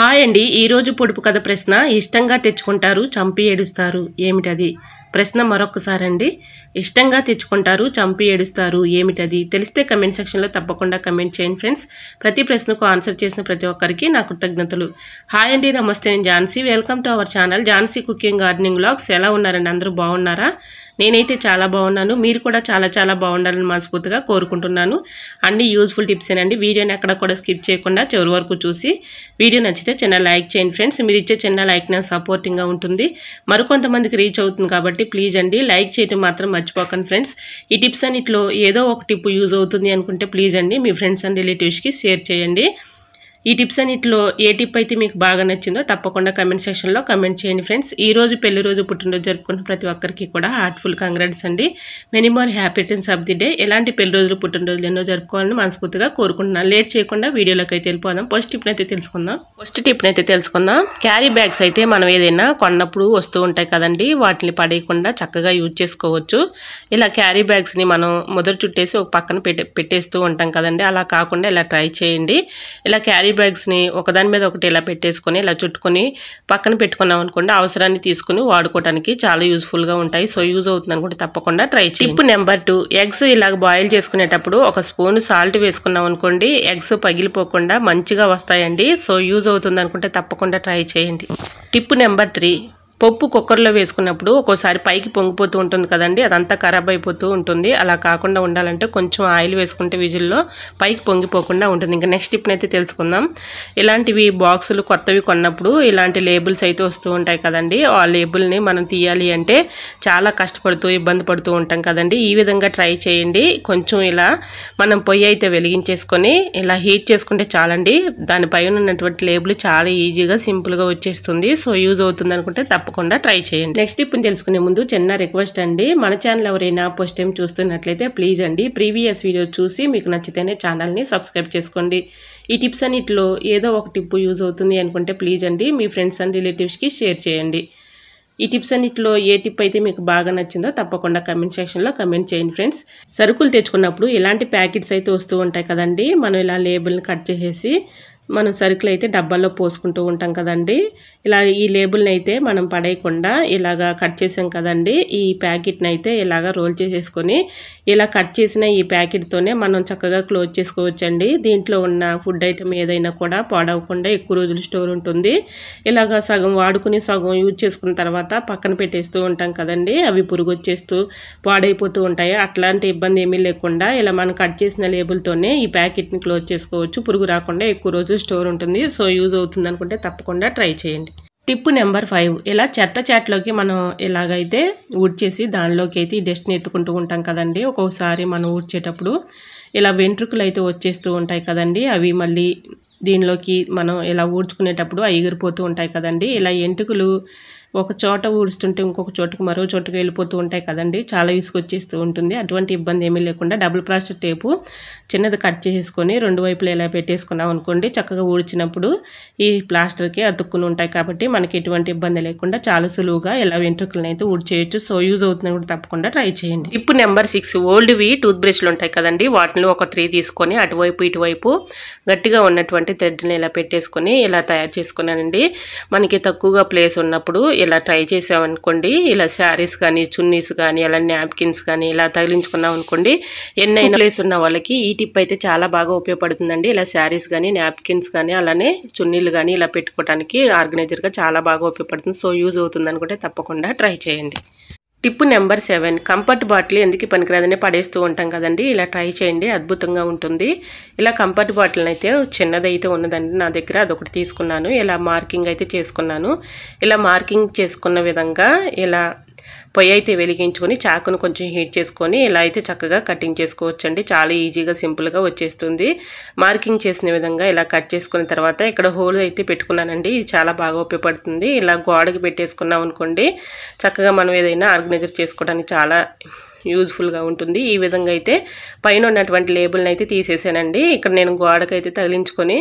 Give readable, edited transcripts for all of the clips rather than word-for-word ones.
Hi అండి, ఈరోజు పొడుపు కథ ప్రశ్న ఇష్టంగా తెచ్చుకుంటారు చంపి ఏడుస్తారు ఏమిటది? ప్రశ్న మరొకసారి అండి. ఇష్టంగా తెచ్చుకుంటారు చంపి ఏడుస్తారు ఏమిటది? తెలిస్తే కమెంట్ సెక్షన్లో తప్పకుండా కమెంట్ చేయండి ఫ్రెండ్స్. ప్రతి ప్రశ్నకు ఆన్సర్ చేసిన ప్రతి ఒక్కరికి నా కృతజ్ఞతలు. హాయ్ అండి, నమస్తే, నేను Jhansi. Welcome to our channel Jhansi cooking gardening vlogs. ఎలా ఉన్నారండి? అందరూ బాగున్నారా? నేనైతే చాలా బాగున్నాను. మీరు కూడా చాలా బాగుండాలని మనస్ఫూర్తిగా కోరుకుంటున్నాను. అన్ని యూజ్ఫుల్ టిప్సేనండి. వీడియోని ఎక్కడ కూడా స్కిప్ చేయకుండా చివరి వరకు చూసి వీడియో నచ్చితే చిన్న లైక్ చేయండి ఫ్రెండ్స్. మీరు ఇచ్చే చిన్న లైక్ నాకు సపోర్టింగ్గా ఉంటుంది, మరికొంతమందికి రీచ్ అవుతుంది కాబట్టి ప్లీజ్ అండి లైక్ చేయడం మాత్రం మర్చిపోకండి ఫ్రెండ్స్. ఈ టిప్స్ అన్నిట్లో ఏదో ఒక టిప్ యూజ్ అవుతుంది అనుకుంటే ప్లీజ్ అండి మీ ఫ్రెండ్స్ అండ్ రిలేటివ్స్కి షేర్ చేయండి. ఈ టిప్స్ అన్నిట్లో ఏ టిప్ అయితే మీకు బాగా నచ్చిందో తప్పకుండా కమెంట్ సెక్షన్లో కమెంట్ చేయండి ఫ్రెండ్స్. ఈరోజు పెళ్లి రోజు పుట్టినరోజు జరుపుకున్న ప్రతి ఒక్కరికి కూడా హార్ట్ఫుల్ కంగ్రాట్స్ అండి. Many more happy returns of the day. ఎలాంటి పెళ్లి రోజులు పుట్టినరోజులు ఎన్నో జరుపుకోవాలని మనస్ఫూర్తిగా కోరుకుంటున్నాను. లేట్ చేయకుండా వీడియోలోకి అయితే వెళ్ళిపోదాం. ఫస్ట్ టిప్ని అయితే తెలుసుకుందాం. క్యారీ బ్యాగ్స్ అయితే మనం ఏదైనా కొన్నప్పుడు వస్తూ ఉంటాయి కదండి, వాటిని పడేయకుండా చక్కగా యూజ్ చేసుకోవచ్చు. ఇలా క్యారీ బ్యాగ్స్ని మనం మొదలు చుట్టేసి ఒక పక్కన పెట్టేస్తూ ఉంటాం కదండి, అలా కాకుండా ఇలా ట్రై చేయండి. ఇలా క్యారీ బ్యాగ్స్ని ఒకదాని మీద ఒకటి ఇలా పెట్టేసుకొని ఇలా చుట్టుకొని పక్కన పెట్టుకున్నాం అనుకోండి, అవసరాన్ని తీసుకుని వాడుకోవడానికి చాలా యూజ్ఫుల్గా ఉంటాయి. సో యూజ్ అవుతుంది అనుకుంటే తప్పకుండా ట్రై చేయండి. టిప్ నెంబర్ 2, ఎగ్స్ ఇలాగ బాయిల్ చేసుకునేటప్పుడు ఒక స్పూన్ సాల్ట్ వేసుకున్నాం అనుకోండి, ఎగ్స్ పగిలిపోకుండా మంచిగా వస్తాయండి. సో యూజ్ అవుతుంది అనుకుంటే తప్పకుండా ట్రై చేయండి. టిప్ నెంబర్ 3, పప్పు కుక్కర్లో వేసుకున్నప్పుడు ఒక్కోసారి పైకి పొంగిపోతూ ఉంటుంది కదండి, అదంతా ఖరాబ్ అయిపోతూ ఉంటుంది. అలా కాకుండా ఉండాలంటే కొంచెం ఆయిల్ వేసుకుంటే విజిల్లో పైకి పొంగిపోకుండా ఉంటుంది. ఇంకా నెక్స్ట్ టిప్ని అయితే తెలుసుకుందాం. ఇలాంటివి బాక్సులు కొత్తవి కొన్నప్పుడు ఇలాంటి లేబుల్స్ అయితే వస్తూ ఉంటాయి కదండి, ఆ లేబుల్ని మనం తీయాలి అంటే చాలా కష్టపడుతూ ఇబ్బంది పడుతూ ఉంటాం కదండి. ఈ విధంగా ట్రై చేయండి. కొంచెం ఇలా మనం పొయ్యి అయితే వెలిగించేసుకొని ఇలా హీట్ చేసుకుంటే చాలండి, దానిపైన ఉన్నటువంటి లేబుల్ చాలా ఈజీగా సింపుల్గా వచ్చేస్తుంది. సో యూజ్ అవుతుంది అనుకుంటే తప్పకుండా ట్రై చేయండి. నెక్స్ట్ టిప్ తెలుసుకునే ముందు చిన్న రిక్వెస్ట్ అండి, మన ఛానల్ ఎవరైనా ఫస్ట్ టైం చూస్తున్నట్లయితే ప్లీజ్ అండి ప్రీవియస్ వీడియో చూసి మీకు నచ్చితేనే ఛానల్ని సబ్స్క్రైబ్ చేసుకోండి. ఈ టిప్స్ అన్నిటిలో ఏదో ఒక టిప్ యూజ్ అవుతుంది అనుకుంటే ప్లీజ్ అండి మీ ఫ్రెండ్స్ అండ్ రిలేటివ్స్కి షేర్ చేయండి. ఈ టిప్స్ అన్నిటిలో ఏ టిప్ అయితే మీకు బాగా నచ్చిందో తప్పకుండా కమెంట్ సెక్షన్లో కమెంట్ చేయండి ఫ్రెండ్స్. సరుకులు తెచ్చుకున్నప్పుడు ఇలాంటి ప్యాకెట్స్ అయితే వస్తూ ఉంటాయి కదండి, మనం ఇలా లేబుల్ని కట్ చేసేసి మనం సరుకులు అయితే డబ్బాల్లో పోసుకుంటూ ఉంటాం కదండి. ఇలా ఈ లేబుల్ని అయితే మనం పడేయకుండా ఇలాగా కట్ చేసాం కదండి, ఈ ప్యాకెట్ని అయితే ఇలాగా రోల్ చేసేసుకొని ఇలా కట్ చేసిన ఈ ప్యాకెట్తోనే మనం చక్కగా క్లోజ్ చేసుకోవచ్చండి. దీంట్లో ఉన్న ఫుడ్ ఐటమ్ ఏదైనా కూడా పాడవకుండా ఎక్కువ రోజులు స్టోర్ ఉంటుంది. ఇలాగా సగం వాడుకుని సగం యూజ్ చేసుకున్న తర్వాత పక్కన పెట్టేస్తూ ఉంటాం కదండి, అవి పురుగు వచ్చేస్తూ పాడైపోతూ ఉంటాయి. అట్లాంటి ఇబ్బంది ఏమీ లేకుండా ఇలా మనం కట్ చేసిన లేబుల్తోనే ఈ ప్యాకెట్ని క్లోజ్ చేసుకోవచ్చు. పురుగు రాకుండా ఎక్కువ రోజులు స్టోర్ ఉంటుంది. సో యూజ్ అవుతుంది అనుకుంటే తప్పకుండా ట్రై చేయండి. టిప్ నెంబర్ 5, ఇలా చెత్త చాట్లోకి మనం ఇలాగైతే ఊడ్చేసి దానిలోకి అయితే ఈ డస్ట్ని ఎత్తుకుంటూ ఉంటాం కదండి. ఒక్కొక్కసారి మనం ఊడ్చేటప్పుడు ఇలా వెంట్రుకలు అయితే వచ్చేస్తూ ఉంటాయి కదండి, అవి మళ్ళీ దీనిలోకి మనం ఇలా ఊడ్చుకునేటప్పుడు ఎగిరిపోతూ ఉంటాయి కదండి. ఇలా ఎంటుకలు ఒక చోట ఊడుస్తుంటే ఇంకొక చోటుకు మరో చోటుకు వెళ్ళిపోతూ ఉంటాయి కదండి, చాలా విసుగొచ్చేస్తూ ఉంటుంది. అటువంటి ఇబ్బంది ఏమీ లేకుండా డబుల్ ప్లాస్టర్ టేపు చిన్నది కట్ చేసేసుకొని రెండు వైపులా ఇలా పెట్టేసుకున్నాం అనుకోండి, చక్కగా ఊడ్చినప్పుడు ఈ ప్లాస్టర్కి అతుక్కుని ఉంటాయి కాబట్టి మనకి ఎటువంటి ఇబ్బంది లేకుండా చాలా సులువుగా ఇలా వెంట్రుకలను అయితే ఊడ్చేయచ్చు. సో యూజ్ అవుతుంది కూడా తప్పకుండా ట్రై చేయండి. టిప్ నెంబర్ 6, ఓల్డ్వి టూత్ బ్రష్లు ఉంటాయి కదండి, వాటిని ఒక 3 తీసుకొని అటువైపు ఇటువైపు గట్టిగా ఉన్నటువంటి థ్రెడ్ని ఇలా పెట్టేసుకొని ఇలా తయారు చేసుకున్నానండి. మనకి తక్కువగా ప్లేస్ ఉన్నప్పుడు ఇలా ట్రై చేసామనుకోండి, ఇలా శారీస్ కానీ చున్నీస్ కానీ అలా నాప్కిన్స్ కానీ ఇలా తగిలించుకున్నాం అనుకోండి, ఎన్నైనా ప్లేస్ ఉన్న వాళ్ళకి ఈ టిప్ అయితే చాలా బాగా ఉపయోగపడుతుందండి. ఇలా శారీస్ కానీ నాప్కిన్స్ కానీ అలానే చున్నీలు కానీ ఇలా పెట్టుకోవడానికి ఆర్గనైజర్గా చాలా బాగా ఉపయోగపడుతుంది. సో యూజ్ అవుతుంది అనుకుంటే తప్పకుండా ట్రై చేయండి. టిప్ నెంబర్ 7, కంఫర్ట్ బాటిల్ ఎందుకు పనికిరాదని పడేస్తూ ఉంటాం కదండి, ఇలా ట్రై చేయండి, అద్భుతంగా ఉంటుంది. ఇలా కంఫర్ట్ బాటిల్ అయితే చిన్నదైతే ఉన్నదండి నా దగ్గర, అదొకటి తీసుకున్నాను. ఇలా మార్కింగ్ అయితే చేసుకున్నాను. ఇలా మార్కింగ్ చేసుకున్న విధంగా ఇలా పొయ్యి అయితే వెలిగించుకొని చాకును కొంచెం హీట్ చేసుకొని ఇలా అయితే చక్కగా కటింగ్ చేసుకోవచ్చండి. చాలా ఈజీగా సింపుల్గా వచ్చేస్తుంది. మార్కింగ్ చేసిన విధంగా ఇలా కట్ చేసుకున్న తర్వాత ఇక్కడ హోల్ అయితే పెట్టుకున్నానండి, ఇది చాలా బాగా ఉపయోగపడుతుంది. ఇలా గోడకి పెట్టేసుకున్నాం అనుకోండి, చక్కగా మనం ఏదైనా ఆర్గనైజర్ చేసుకోవడానికి చాలా యూజ్ఫుల్గా ఉంటుంది. ఈ విధంగా అయితే పైన ఉన్నటువంటి లేబుల్ని అయితే తీసేసానండి. ఇక్కడ నేను గోడకైతే తగిలించుకొని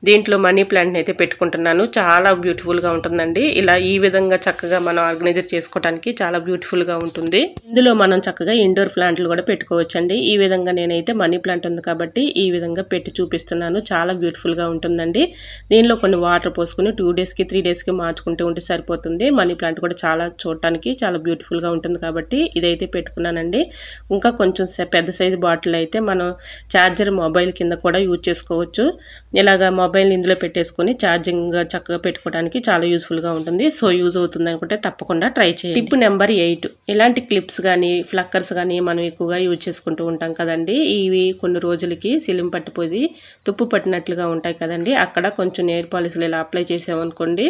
దీంట్లో మనీ ప్లాంట్ని అయితే పెట్టుకుంటున్నాను. చాలా బ్యూటిఫుల్గా ఉంటుందండి. ఇలా ఈ విధంగా చక్కగా మనం ఆర్గనైజర్ చేసుకోవడానికి చాలా బ్యూటిఫుల్గా ఉంటుంది. ఇందులో మనం చక్కగా ఇండోర్ ప్లాంట్లు కూడా పెట్టుకోవచ్చండి. ఈ విధంగా నేనైతే మనీ ప్లాంట్ ఉంది కాబట్టి ఈ విధంగా పెట్టి చూపిస్తున్నాను. చాలా బ్యూటిఫుల్గా ఉంటుందండి. దీనిలో కొన్ని వాటర్ పోసుకుని 2 డేస్కి 3 డేస్కి మార్చుకుంటూ ఉంటే సరిపోతుంది. మనీ ప్లాంట్ కూడా చాలా చూడటానికి చాలా బ్యూటిఫుల్గా ఉంటుంది కాబట్టి ఇదైతే పెట్టుకున్నానండి. ఇంకా కొంచెం పెద్ద సైజు బాటిల్ అయితే మనం ఛార్జర్ మొబైల్ కింద కూడా యూజ్ చేసుకోవచ్చు. ఇలాగా మొబైల్ ఇందులో పెట్టేసుకొని ఛార్జింగ్ చక్కగా పెట్టుకోవడానికి చాలా యూజ్ఫుల్గా ఉంటుంది. సో యూజ్ అవుతుంది అనుకుంటే తప్పకుండా ట్రై చేయండి. టిప్ నెంబర్ 8, ఇలాంటి క్లిప్స్ కానీ ఫ్లక్కర్స్ కానీ మనం ఎక్కువగా యూజ్ చేసుకుంటూ ఉంటాం కదండి. ఇవి కొన్ని రోజులకి సిలిం పట్టిపోయి తుప్పు పట్టినట్లుగా ఉంటాయి కదండి. అక్కడ కొంచెం నెయిల్ పాలిష్లు ఇలా అప్లై చేసామనుకోండి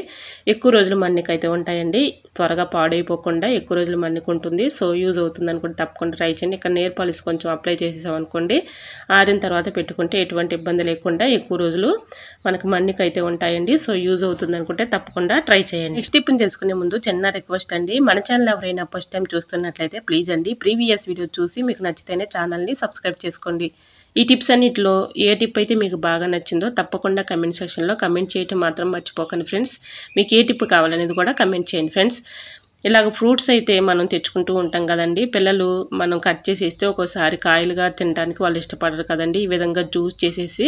ఎక్కువ రోజులు మన్నికైతే ఉంటాయండి. త్వరగా పాడైపోకుండా ఎక్కువ రోజులు మన్నిక ఉంటుంది. సో యూజ్ అవుతుంది అనుకుంటే తప్పకుండా ట్రై చేయండి. ఇక్కడ నెయిల్ పాలిష్ కొంచెం అప్లై చేసేసామనుకోండి ఆరిన తర్వాత పెట్టుకుంటే ఎటువంటి ఇబ్బంది లేకుండా ఎక్కువ రోజులు మనకు మన్నిక అయితే ఉంటాయండి. సో యూజ్ అవుతుంది అనుకుంటే తప్పకుండా ట్రై చేయండి. నెక్స్ట్ టిప్ని తెలుసుకునే ముందు చిన్న రిక్వెస్ట్ అండి, మన ఛానల్ ఎవరైనా ఫస్ట్ టైం చూస్తున్నట్లయితే ప్లీజ్ అండి ప్రీవియస్ వీడియో చూసి మీకు నచ్చితేనే ఛానల్ని సబ్స్క్రైబ్ చేసుకోండి. ఈ టిప్స్ అన్నిటిలో ఏ టిప్ అయితే మీకు బాగా నచ్చిందో తప్పకుండా కమెంట్ సెక్షన్లో కమెంట్ చేయడం మాత్రం మర్చిపోకండి ఫ్రెండ్స్. మీకు ఏ టిప్ కావాలనేది కూడా కమెంట్ చేయండి ఫ్రెండ్స్. ఇలాగ ఫ్రూట్స్ అయితే మనం తెచ్చుకుంటూ ఉంటాం కదండి. పిల్లలు మనం కట్ చేసి ఇస్తే ఒక్కోసారి కాయలుగా తినడానికి వాళ్ళు ఇష్టపడరు కదండి. ఈ విధంగా జ్యూస్ చేసేసి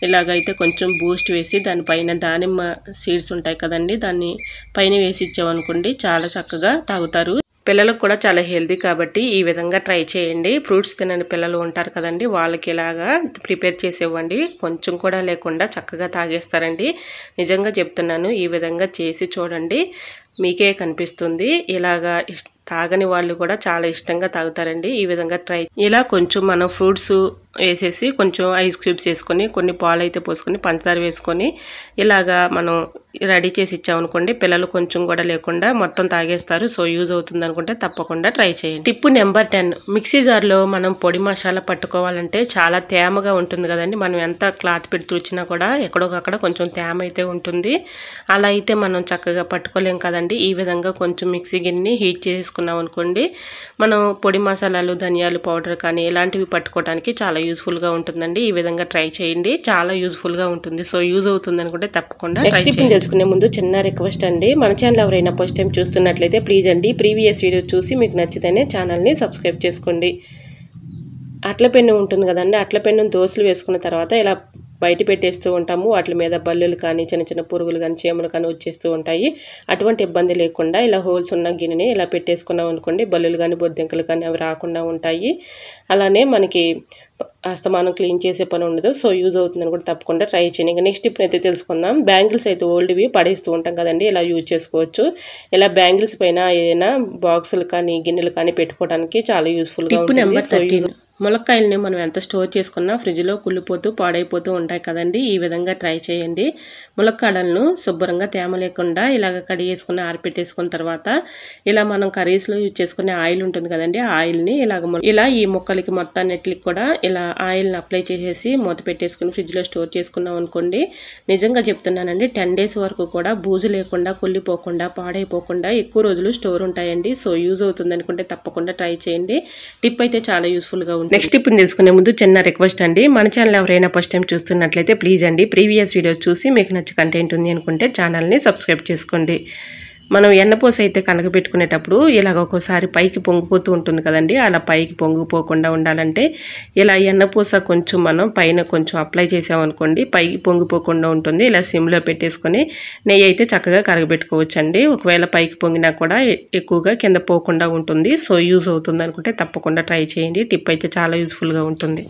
ఇలాగైతే కొంచెం బూస్ట్ వేసి దానిపైన దానిమ్మ సీడ్స్ ఉంటాయి కదండి, దాన్ని పైన వేసి ఇచ్చామనుకోండి చాలా చక్కగా తాగుతారు. పిల్లలకు కూడా చాలా హెల్తీ కాబట్టి ఈ విధంగా ట్రై చేయండి. ఫ్రూట్స్ తినని పిల్లలు ఉంటారు కదండి, వాళ్ళకి ఇలాగా ప్రిపేర్ చేసేవ్వండి. కొంచెం కూడా లేకుండా చక్కగా తాగేస్తారండి. నిజంగా చెప్తున్నాను, ఈ విధంగా చేసి చూడండి మీకే కనిపిస్తుంది. ఇలాగా తాగని వాళ్ళు కూడా చాలా ఇష్టంగా తాగుతారండి. ఈ విధంగా ఇలా కొంచెం మనం ఫ్రూట్స్ వేసేసి కొంచెం ఐస్ క్యూబ్స్ వేసుకొని కొన్ని పాలు అయితే పోసుకొని పంచదార వేసుకొని ఇలాగా మనం రెడీ చేసి ఇచ్చామనుకోండి పిల్లలు కొంచెం కూడా లేకుండా మొత్తం తాగేస్తారు. సో యూజ్ అవుతుంది అనుకుంటే తప్పకుండా ట్రై చేయండి. టిప్ నెంబర్ 10, మిక్సీ జార్లో మనం పొడి మసాలా పట్టుకోవాలంటే చాలా తేమగా ఉంటుంది కదండి. మనం ఎంత క్లాత్ పెట్టి తుడిచినా కూడా ఎక్కడొకక్కడ కొంచెం తేమ అయితే ఉంటుంది. అలా అయితే మనం చక్కగా పట్టుకోలేం కదండి. ఈ విధంగా కొంచెం మిక్సీ గిన్నెని హీట్ చేసుకున్నాం అనుకోండి మనం పొడి మసాలాలు ధనియాలు పౌడర్ కానీ ఇలాంటివి పట్టుకోవడానికి చాలా యూజ్ఫుల్గా ఉంటుందండి. ఈ విధంగా ట్రై చేయండి, చాలా యూజ్ఫుల్గా ఉంటుంది. సో యూజ్ అవుతుంది అనుకుంటే తప్పకుండా ట్రై చేయండి. తెలుసుకునే ముందు చిన్న రిక్వెస్ట్ అండి, మన ఛానల్ ఎవరైనా ఫస్ట్ టైం చూస్తున్నట్లయితే ప్లీజ్ అండి ప్రీవియస్ వీడియో చూసి మీకు నచ్చితేనే ఛానల్ని సబ్స్క్రైబ్ చేసుకోండి. అట్ల పెన్ను ఉంటుంది కదండి, అట్ల పెన్ను దోశలు వేసుకున్న తర్వాత ఇలా బయట పెట్టేస్తూ ఉంటాము. వాటి మీద బల్లులు కానీ చిన్న చిన్న పురుగులు కానీ చీమలు కానీ వచ్చేస్తూ ఉంటాయి. అటువంటి ఇబ్బంది లేకుండా ఇలా హోల్స్ ఉన్న గిన్నెని ఇలా పెట్టేసుకున్నాం అనుకోండి బల్లులు కానీ బొద్దింకలు కానీ అవి రాకుండా ఉంటాయి. అలానే మనకి అస్తమానం క్లీన్ చేసే పని ఉండదు. సో యూజ్ అవుతుందని కూడా తప్పకుండా ట్రై చేయండి. ఇంకా నెక్స్ట్ టిప్ అయితే తెలుసుకుందాం. బ్యాంగిల్స్ అయితే ఓల్డ్వి పడేస్తూ ఉంటాం కదండి, ఇలా యూజ్ చేసుకోవచ్చు. ఇలా బ్యాంగిల్స్ పైన ఏదైనా బాక్సులు కానీ గిన్నెలు కానీ పెట్టుకోవడానికి చాలా యూస్ఫుల్గా ఉంటుంది. ములక్కాయలని మనం ఎంత స్టోర్ చేసుకున్నా ఫ్రిడ్జ్లో కుళ్ళిపోతూ పాడైపోతూ ఉంటాయి కదండి. ఈ విధంగా ట్రై చేయండి. ములక్కాడలను శుభ్రంగా తేమ లేకుండా ఇలాగ కడిగేసుకుని ఆరిపెట్టేసుకున్న తర్వాత ఇలా మనం కర్రీస్లో యూజ్ చేసుకునే ఆయిల్ ఉంటుంది కదండి, ఆ ఆయిల్ని ఇలా ఈ ముక్కలకి మొత్తాన్నిటికి కూడా ఇలా ఆయిల్ని అప్లై చేసేసి మూత పెట్టేసుకుని ఫ్రిడ్జ్లో స్టోర్ చేసుకున్నాం అనుకోండి. నిజంగా చెప్తున్నానండి 10 డేస్ వరకు కూడా బూజు లేకుండా కుళ్ళిపోకుండా పాడైపోకుండా ఎక్కువ రోజులు స్టోర్ ఉంటాయండి. సో యూజ్ అవుతుంది అనుకుంటే తప్పకుండా ట్రై చేయండి. టిప్ అయితే చాలా యూస్ఫుల్గా ఉంటుంది. నెక్స్ట్ టిప్ తెలుసుకునే ముందు చిన్న రిక్వెస్ట్ అండి, మన ఛానల్ ఎవరైనా ఫస్ట్ టైం చూస్తున్నట్లయితే ప్లీజ్ అండి ప్రీవియస్ వీడియోస్ చూసి మీకు నచ్చే కంటెంట్ ఉంది అనుకుంటే ఛానల్ని సబ్స్క్రైబ్ చేసుకోండి. మనం ఎన్నపూస అయితే కనకబెట్టుకునేటప్పుడు ఇలాగ ఒక్కోసారి పైకి పొంగిపోతూ ఉంటుంది కదండి, అలా పైకి పొంగిపోకుండా ఉండాలంటే ఇలా ఎన్నపూస కొంచెం మనం పైన కొంచెం అప్లై చేసామనుకోండి పైకి పొంగిపోకుండా ఉంటుంది. ఇలా సిమ్లో పెట్టేసుకొని నెయ్యి అయితే చక్కగా కరగబెట్టుకోవచ్చండి. ఒకవేళ పైకి పొంగినా కూడా ఎక్కువగా కింద పోకుండా ఉంటుంది. సో యూజ్ అవుతుంది అనుకుంటే తప్పకుండా ట్రై చేయండి. టిప్ అయితే చాలా యూస్ఫుల్గా ఉంటుంది.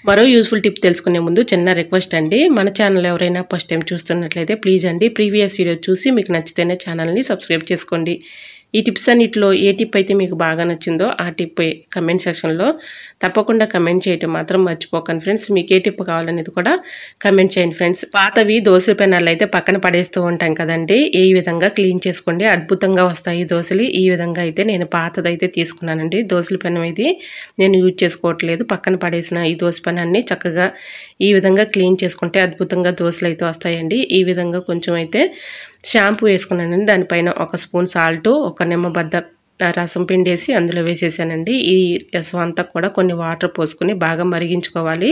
మరో యూస్ఫుల్ టిప్ తెలుసుకునే ముందు చిన్న రిక్వెస్ట్ అండి, మన ఛానల్ ఎవరైనా ఫస్ట్ టైం చూస్తున్నట్లయితే ప్లీజ్ అండి ప్రీవియస్ వీడియో చూసి మీకు నచ్చితేనే ఛానల్ని సబ్స్క్రైబ్ చేసుకోండి. ఈ టిప్స్ అన్నిటిలో ఏ టిప్ అయితే మీకు బాగా నచ్చిందో ఆ టిప్ కమెంట్ సెక్షన్లో తప్పకుండా కమెంట్ చేయటం మాత్రం మర్చిపోకండి ఫ్రెండ్స్. మీకు ఏ టిప్ కావాలనేది కూడా కమెంట్ చేయండి ఫ్రెండ్స్. పాతవి దోశల పెనాలు అయితే పక్కన పడేస్తూ ఉంటాం కదండి, ఈ విధంగా క్లీన్ చేసుకోండి, అద్భుతంగా వస్తాయి దోశలు. ఈ విధంగా అయితే నేను పాతదైతే తీసుకున్నానండి. దోశల పెనం ఇది నేను యూజ్ చేసుకోవట్లేదు, పక్కన పడేసిన ఈ దోశ పెనాన్ని చక్కగా ఈ విధంగా క్లీన్ చేసుకుంటే అద్భుతంగా దోశలు అయితే వస్తాయండి. ఈ విధంగా కొంచెం అయితే షాంపూ వేసుకున్నానండి, దానిపైన 1 స్పూన్ సాల్ట్, 1 నిమ్మబద్ద రసం పిండేసి అందులో వేసేసానండి. ఈ రసం అంతా కూడా కొన్ని వాటర్ పోసుకొని బాగా మరిగించుకోవాలి.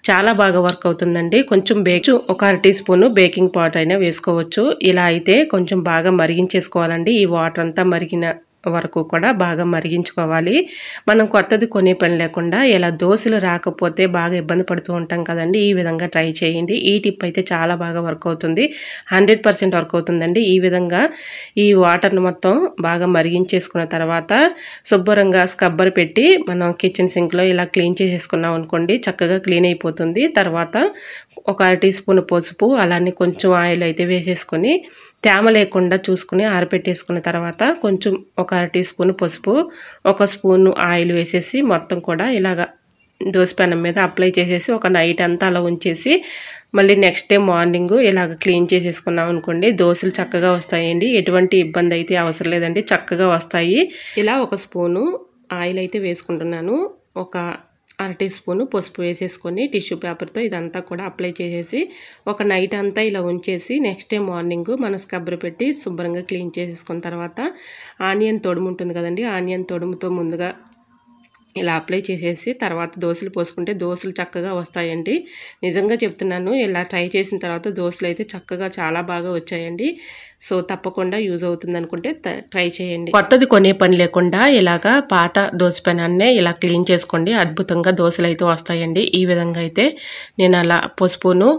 చాలా బాగా వర్క్ అవుతుందండి. కొంచెం ఒక 1 టీ స్పూను బేకింగ్ పౌడర్ అయినా వేసుకోవచ్చు. ఇలా అయితే కొంచెం బాగా మరిగించేసుకోవాలండి. ఈ వాటర్ అంతా మరిగిన వరకు కూడా బాగా మరిగించుకోవాలి. మనం కొత్తది కొనే పని లేకుండా ఇలా దోశలు రాకపోతే బాగా ఇబ్బంది పడుతూ ఉంటాం కదండి. ఈ విధంగా ట్రై చేయండి. ఈ టిప్ అయితే చాలా బాగా వర్క్ అవుతుంది. 100% వర్క్ అవుతుందండి. ఈ విధంగా ఈ వాటర్ని మొత్తం బాగా మరిగించేసుకున్న తర్వాత శుభ్రంగా స్క్రబ్బర్ పెట్టి మనం కిచెన్ సింక్లో ఇలా క్లీన్ చేసేసుకున్నాం అనుకోండి, చక్కగా క్లీన్ అయిపోతుంది. తర్వాత ఒక 1 టీ స్పూన్ పసుపు, అలానే కొంచెం ఆయిల్ అయితే వేసేసుకొని తేమ లేకుండా చూసుకుని ఆరబెట్టేసుకున్న తర్వాత కొంచెం ఒక 1 టీ స్పూన్ పసుపు, 1 స్పూను ఆయిల్ వేసేసి మొత్తం కూడా ఇలాగ దోశ పెనం మీద అప్లై చేసేసి ఒక నైట్ అంతా అలా ఉంచేసి మళ్ళీ నెక్స్ట్ డే మార్నింగ్ ఇలాగ క్లీన్ చేసేసుకున్నాం అనుకోండి, దోశలు చక్కగా వస్తాయండి. ఎటువంటి ఇబ్బంది అయితే అవసరం లేదండి, చక్కగా వస్తాయి. ఇలా 1 స్పూను ఆయిల్ అయితే వేసుకుంటున్నాను. ఒక 1 టీ స్పూను పసుపు వేసేసుకొని టిష్యూ పేపర్తో ఇదంతా కూడా అప్లై చేసేసి ఒక నైట్ అంతా ఇలా ఉంచేసి నెక్స్ట్ డే మార్నింగ్ మనం స్క్రబ్బర్ పెట్టి శుభ్రంగా క్లీన్ చేసేసుకున్న తర్వాత ఆనియన్ తొడుము ఉంటుంది కదండి, ఆనియన్ తొడుముతో ముందుగా ఇలా అప్లై చేసేసి తర్వాత దోశలు పోసుకుంటే దోశలు చక్కగా వస్తాయండి. నిజంగా చెప్తున్నాను, ఇలా ట్రై చేసిన తర్వాత దోశలు అయితే చక్కగా చాలా బాగా వచ్చాయండి. సో తప్పకుండా యూజ్ అవుతుంది అనుకుంటే ట్రై చేయండి. కొత్తది కొనే పని లేకుండా ఇలాగా పాత దోశ పెనాన్నే ఇలా క్లీన్ చేసుకోండి, అద్భుతంగా దోశలు అయితే వస్తాయండి. ఈ విధంగా అయితే నేను అలా పసుపును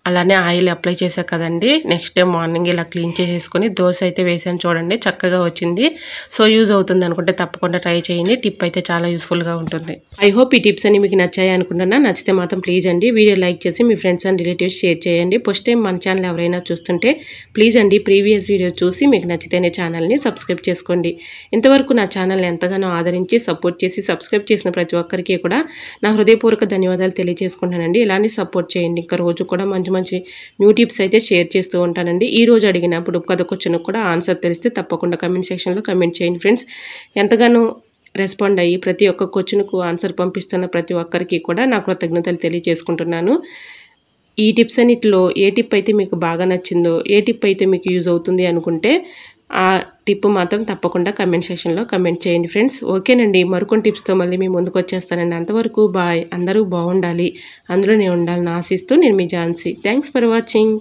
అలానే ఆయిల్ అప్లై చేసా కదండి, నెక్స్ట్ డే మార్నింగ్ ఇలా క్లీన్ చేసేసుకొని దోశ అయితే వేసాను చూడండి, చక్కగా వచ్చింది. సో యూజ్ అవుతుంది అనుకుంటే తప్పకుండా ట్రై చేయండి. టిప్ అయితే చాలా యూస్ఫుల్గా ఉంటుంది. ఐ హోప్ ఈ టిప్స్ అన్ని మీకు నచ్చాయి అనుకుంటున్నా. నచ్చితే మాత్రం ప్లీజ్ అండి వీడియో లైక్ చేసి మీ ఫ్రెండ్స్ అండ్ రిలేటివ్స్ షేర్ చేయండి. ఫస్ట్ టైం మన ఛానల్ ఎవరైనా చూస్తుంటే ప్లీజ్ అండి ప్రీవియస్ వీడియో చూసి మీకు నచ్చితేనే ఛానల్ని సబ్స్క్రైబ్ చేసుకోండి. ఇంతవరకు నా ఛానల్ ఎంతగానో ఆదరించి సపోర్ట్ చేసి సబ్స్క్రైబ్ చేసిన ప్రతి ఒక్కరికి కూడా నా హృదయపూర్వక ధన్యవాదాలు తెలియజేసుకుంటానండి. ఇలానే సపోర్ట్ చేయండి. ఇంకా రోజు కూడా మంచి న్యూ టిప్స్ అయితే షేర్ చేస్తూ ఉంటానండి. ఈ రోజు అడిగినప్పుడు కథ క్వశ్చన్కి కూడా ఆన్సర్ తెలిస్తే తప్పకుండా కమెంట్ సెక్షన్లో కమెంట్ చేయండి ఫ్రెండ్స్. ఎంతగానో రెస్పాండ్ అయ్యి ప్రతి ఒక్క క్వశ్చన్కు ఆన్సర్ పంపిస్తున్న ప్రతి ఒక్కరికి కూడా నా కృతజ్ఞతలు తెలియజేసుకుంటున్నాను. ఈ టిప్స్ అన్నిటిలో ఏ టిప్ అయితే మీకు బాగా నచ్చిందో, ఏ టిప్ అయితే మీకు యూజ్ అవుతుంది అనుకుంటే ఆ టిప్ మాత్రం తప్పకుండా కమెంట్ సెక్షన్లో కమెంట్ చేయండి ఫ్రెండ్స్. ఓకేనండి, మరికొన్ని టిప్స్తో మళ్ళీ మీ ముందుకు వచ్చేస్తానండి. అంతవరకు బాయ్. అందరూ బాగుండాలి, అందులో నేను ఉండాలని ఆశిస్తూ నేను మీ ఝాన్సీ. Thanks for watching.